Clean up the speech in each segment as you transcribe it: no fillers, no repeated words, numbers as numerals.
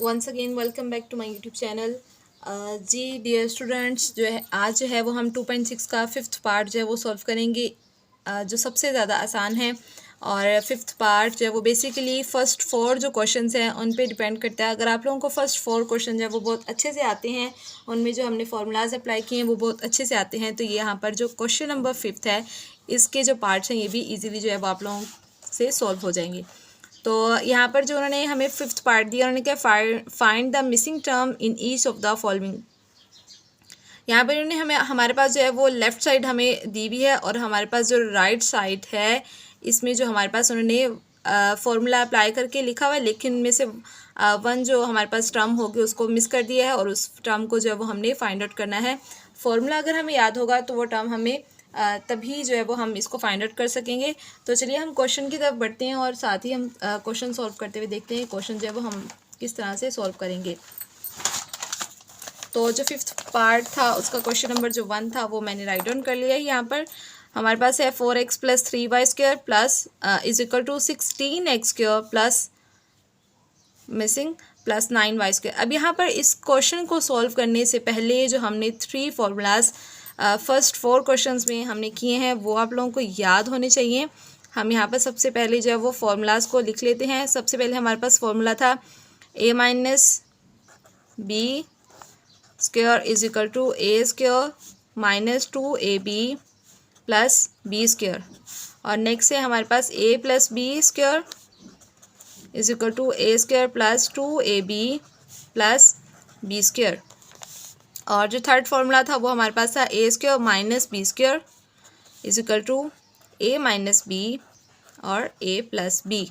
Once again welcome back to my YouTube channel. जी dear students, जो है आज जो है वो हम 2.6 का फिफ्थ पार्ट जो है वो सॉल्व करेंगे, जो सबसे ज़्यादा आसान है। और फिफ्थ पार्ट जो है वो बेसिकली फ़र्स्ट 4 जो क्वेश्चंस हैं उन पे डिपेंड करता है। अगर आप लोगों को फ़र्स्ट 4 क्वेश्चन जो है वो बहुत अच्छे से आते हैं, उनमें जो हमने फार्मूलाज अप्लाई किए हैं वो बहुत अच्छे से आते हैं, तो ये यहाँ पर जो क्वेश्चन नंबर 5 है इसके जो पार्ट्स हैं ये भी ईजिली जो है वो आप लोगों से सॉल्व हो जाएंगे। तो यहाँ पर जो उन्होंने हमें फिफ्थ पार्ट दिया, उन्होंने क्या find the missing term in each of the following. यहाँ पर उन्होंने हमें हमारे पास जो है वो लेफ़्ट साइड हमें दी हुई है और हमारे पास जो राइट साइड है इसमें जो हमारे पास उन्होंने फॉर्मूला अप्लाई करके लिखा हुआ है, लेकिन उनमें से वन जो हमारे पास टर्म होगी उसको मिस कर दिया है और उस टर्म को जो है वो हमने फाइंड आउट करना है। फॉर्मूला अगर हमें याद होगा तो वो टर्म हमें तभी जो है वो हम इसको फाइंड आउट कर सकेंगे। तो चलिए हम क्वेश्चन की तरफ बढ़ते हैं और साथ ही हम क्वेश्चन सॉल्व करते हुए देखते हैं क्वेश्चन जो है वो हम किस तरह से सॉल्व करेंगे। तो जो फिफ्थ पार्ट था उसका क्वेश्चन नंबर जो 1 था वो मैंने राइट डाउन कर लिया है। यहाँ पर हमारे पास है 4x + 3y² plus is equal to 16x² plus missing plus 9y²। अब यहाँ पर इस क्वेश्चन को सॉल्व करने से पहले जो हमने 3 फार्मूलाज फर्स्ट 4 क्वेश्चंस में हमने किए हैं वो आप लोगों को याद होने चाहिए। हम यहाँ पर सबसे पहले जो है वो फार्मूलाज को लिख लेते हैं। सबसे पहले हमारे पास फार्मूला था a - b² is equal to a² minus 2ab plus b²। और नेक्स्ट है हमारे पास a + b² is equal to a² plus 2ab plus b²। और जो थर्ड फार्मूला था वो हमारे पास था a² minus b² is equal to a minus b और a प्लस b।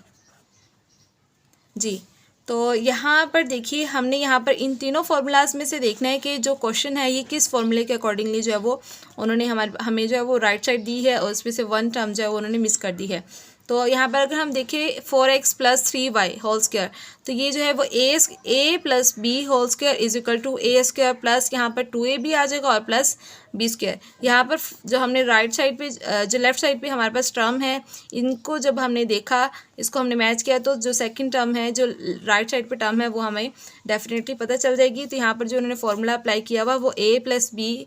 जी, तो यहाँ पर देखिए हमने यहाँ पर इन तीनों फार्मूलाज में से देखना है कि जो क्वेश्चन है ये किस फार्मूले के अकॉर्डिंगली जो है वो उन्होंने हमें जो है वो राइट साइड दी है और उसमें से वन टर्म जो है वो उन्होंने मिस कर दी है। तो यहाँ पर अगर हम देखें 4x + 3y² तो ये जो है वो a + b² is equal to a² plus यहाँ पर 2ab आ जाएगा और प्लस b²। यहाँ पर जो हमने राइट साइड पे जो लेफ़्ट साइड पे हमारे पास टर्म है इनको जब हमने देखा, इसको हमने मैच किया, तो जो सेकंड टर्म है जो राइट साइड पे टर्म है वो हमें डेफिनेटली पता चल जाएगी। तो यहाँ पर जो उन्होंने फार्मूला अप्लाई किया हुआ वो a + b²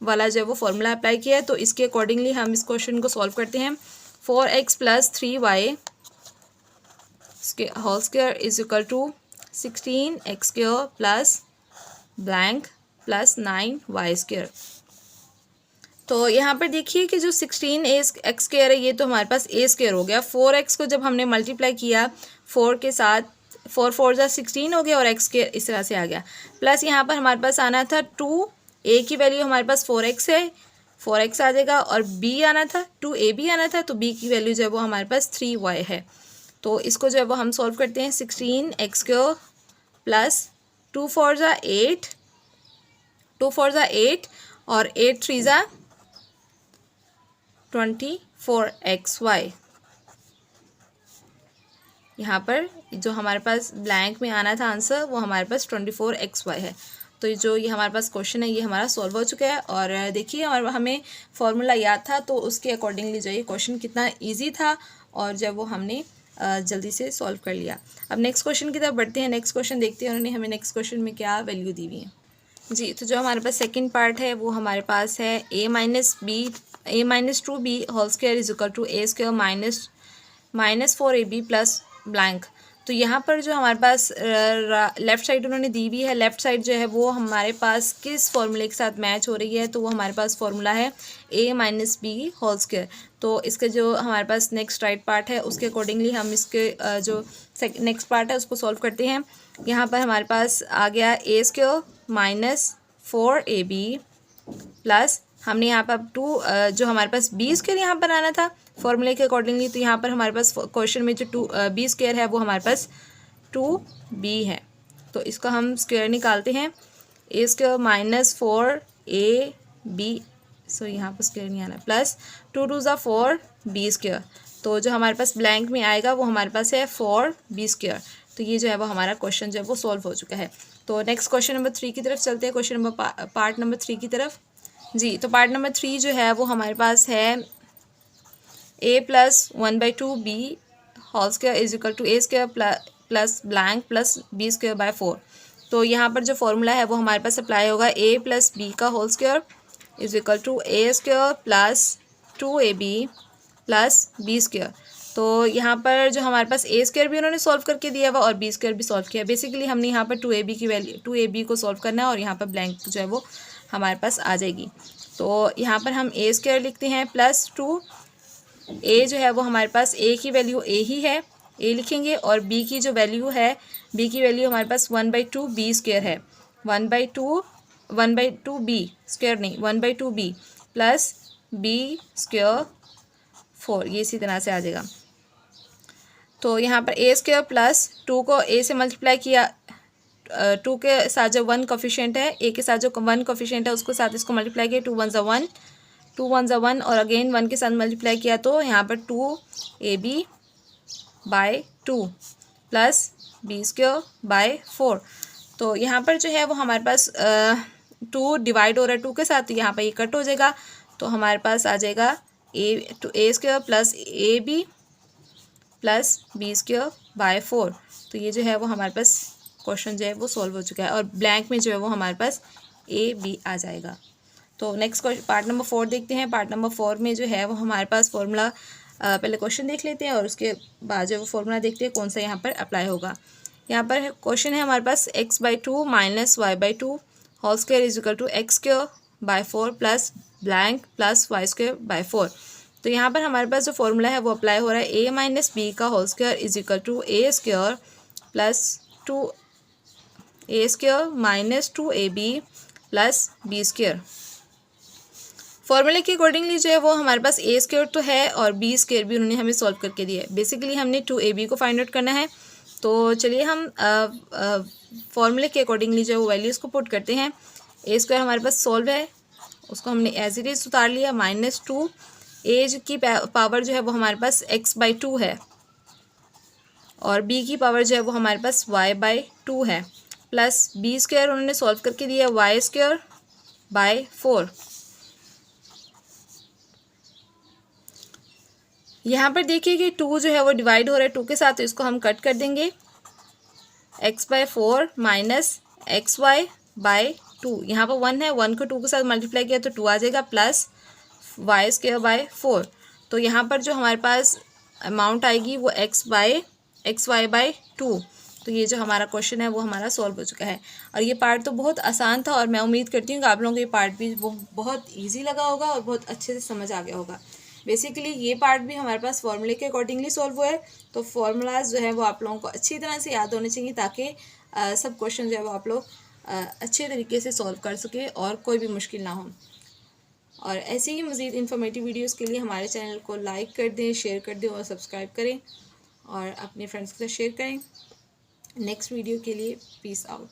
वाला जो है वो फार्मूला अप्लाई किया है। तो इसके अकॉर्डिंगली हम इस क्वेश्चन को सॉल्व करते हैं। 4x + 3y² is equal to 16x² plus blank plus 9y²। तो यहाँ पर देखिए कि जो 16x² है ये तो हमारे पास a² हो गया। 4x को जब हमने मल्टीप्लाई किया 4 के साथ, 4 4 जा 16 हो गया और x² इस तरह से आ गया। प्लस यहाँ पर हमारे पास आना था 2, a की वैल्यू हमारे पास 4x है, 4x आ जाएगा, और b आना था 2ab आना था, तो b की वैल्यू जो है वो हमारे पास 3y है। तो इसको जो है वो हम सॉल्व करते हैं। 16x² प्लस 2 4 जा 8, 2 4 जा 8 और 8 3 जा 24xy। यहाँ पर जो हमारे पास ब्लैंक में आना था आंसर वो हमारे पास 24xy है। तो जो ये हमारे पास क्वेश्चन है ये हमारा सॉल्व हो चुका है। और देखिए हमें फार्मूला याद था तो उसके अकॉर्डिंगली जो ये क्वेश्चन कितना इजी था और जब वो हमने जल्दी से सॉल्व कर लिया। अब नेक्स्ट क्वेश्चन की तरफ बढ़ते हैं। नेक्स्ट क्वेश्चन देखते हैं उन्होंने हमें नेक्स्ट क्वेश्चन में क्या वैल्यू दी हुई है। जी, तो जो हमारे पास सेकंड पार्ट है वो हमारे पास है a - 2b² is equal to a² minus 4ab plus blank. तो यहाँ पर जो हमारे पास लेफ़्ट साइड उन्होंने दी हुई है, लेफ़्ट साइड जो है वो हमारे पास किस फॉर्मूले के साथ मैच हो रही है, तो वो हमारे पास फॉर्मूला है a - b²। तो इसके जो हमारे पास नेक्स्ट राइट पार्ट है उसके अकॉर्डिंगली हम इसके जो नेक्स्ट पार्ट है उसको सॉल्व करते हैं। यहाँ पर हमारे पास आ गया a² माइनस 4ab प्लस हमने यहाँ पर 2 जो हमारे पास b² यहाँ पर आना था फॉर्मूले के अकॉर्डिंगली, तो यहाँ पर हमारे पास क्वेश्चन में जो b² है वो हमारे पास 2b है। तो इसको हम स्क्वायर निकालते हैं। a² माइनस 4ab, सो यहाँ पर स्क्वायर नहीं आना, प्लस 2 2 जा 4b²। तो जो हमारे पास ब्लैंक में आएगा वो हमारे पास है 4b²। तो ये जो है वो हमारा क्वेश्चन जो है वो सॉल्व हो चुका है। तो नेक्स्ट क्वेश्चन नंबर 3 की तरफ चलते हैं, क्वेश्चन नंबर पार्ट नंबर 3 की तरफ। जी, तो पार्ट नंबर 3 जो है वो हमारे पास है a + 1/2b² is equal to a² plus blank plus B square by 4। तो यहाँ पर जो फॉर्मूला है वो हमारे पास अप्लाई होगा, ए प्लस बी का whole square is equal to a square plus 2ab plus B square. तो यहाँ पर जो हमारे पास ए स्क्वायर भी उन्होंने सॉल्व करके दिया हुआ और बी स्क्वायर भी सॉल्व किया। बेसिकली हमने यहाँ पर 2ab की वैल्यू 2ab को सॉल्व करना है और यहाँ पर ब्लैंक जो है वो हमारे पास आ जाएगी। तो यहाँ पर हम ए स्क्वायर लिखते हैं प्लस 2, ए जो है वो हमारे पास ए की वैल्यू ए ही है, ए लिखेंगे, और बी की जो वैल्यू है, बी की वैल्यू हमारे पास 1/2 बी स्क्वायर है, 1/2 बी स्क्वायर नहीं 1/2 बी प्लस बी स्क्वायर 4, ये इसी तरह से आ जाएगा। तो यहाँ पर ए स्क्वायर प्लस 2 को ए से मल्टीप्लाई किया, 2 के साथ जो 1 कोफिशिएंट है, ए के साथ जो 1 कोफिशिएंट है उसको साथ इसको मल्टीप्लाई किया, 2 1 ज़ा 1, 2 1 ज़ा 1 और अगेन 1 के साथ मल्टीप्लाई किया, तो यहाँ पर 2ab by 2 plus B square by 4। तो यहाँ पर जो है वो हमारे पास 2 डिवाइड हो रहा है 2 के साथ, तो यहाँ पर ये कट हो जाएगा, तो हमारे पास आ जाएगा A square plus A B plus B square by 4। तो ये जो है वो हमारे पास क्वेश्चन जो है वो सॉल्व हो चुका है और ब्लैंक में जो है वो हमारे पास ए बी आ जाएगा। तो नेक्स्ट पार्ट नंबर 4 देखते हैं। पार्ट नंबर 4 में जो है वो हमारे पास फॉर्मूला पहले क्वेश्चन देख लेते हैं और उसके बाद जो है वो फॉर्मूला देखते हैं कौन सा यहाँ पर अप्लाई होगा। यहाँ पर क्वेश्चन है हमारे पास x/2 minus y/2 whole square is equal to x square by 4 plus blank plus y square by 4। तो यहाँ पर हमारे पास जो फॉर्मूला है वो अप्लाई हो रहा है, a माइनस बी का whole square is equal to a square plus 2a square minus 2ab plus B square. फॉर्मूले के अकॉर्डिंगली जो है वो हमारे पास ए स्क्वायर तो है और बी स्क्वायर भी उन्होंने हमें सॉल्व करके दिया है। बेसिकली हमने 2ab को फाइंड आउट करना है। तो चलिए हम फॉर्मूले के अकॉर्डिंगली जो है वो वैल्यूज़ को पुट करते हैं। ए स्क्वायर हमारे पास सॉल्व है, उसको हमने एज इट इज़ उतार लिया, माइनस 2 ए की पावर जो है वो हमारे पास x/2 है और b की पावर जो है वो हमारे पास y/2 है, प्लस बी स्क्वायर उन्होंने सॉल्व करके दिया वाई स्क्वायर बाय 4। यहाँ पर देखिए कि 2 जो है वो डिवाइड हो रहा है 2 के साथ, तो इसको हम कट कर देंगे, x/4 माइनस xy/2। यहाँ पर 1 है, 1 को 2 के साथ मल्टीप्लाई किया तो 2 आ जाएगा, प्लस वाई स्क्वायर बाय 4। तो यहाँ पर जो हमारे पास अमाउंट आएगी वो xy/2। तो ये जो हमारा क्वेश्चन है वो हमारा सॉल्व हो चुका है। और ये पार्ट तो बहुत आसान था और मैं उम्मीद करती हूँ कि आप लोगों को ये पार्ट भी वो बहुत ईजी लगा होगा और बहुत अच्छे से समझ आ गया होगा। बेसिकली ये पार्ट भी हमारे पास फॉर्मूले के अकॉर्डिंगली सॉल्व हुआ है। तो फॉर्मूलाज जो है वो आप लोगों को अच्छी तरह से याद होने चाहिए ताकि सब क्वेश्चन जो है वो आप लोग अच्छे तरीके से सॉल्व कर सकें और कोई भी मुश्किल ना हो। और ऐसे ही मज़ीद इन्फॉर्मेटिव वीडियोस के लिए हमारे चैनल को लाइक कर दें, शेयर कर दें और सब्सक्राइब करें और अपने फ्रेंड्स के साथ शेयर करें। नेक्स्ट वीडियो के लिए पीस आउट।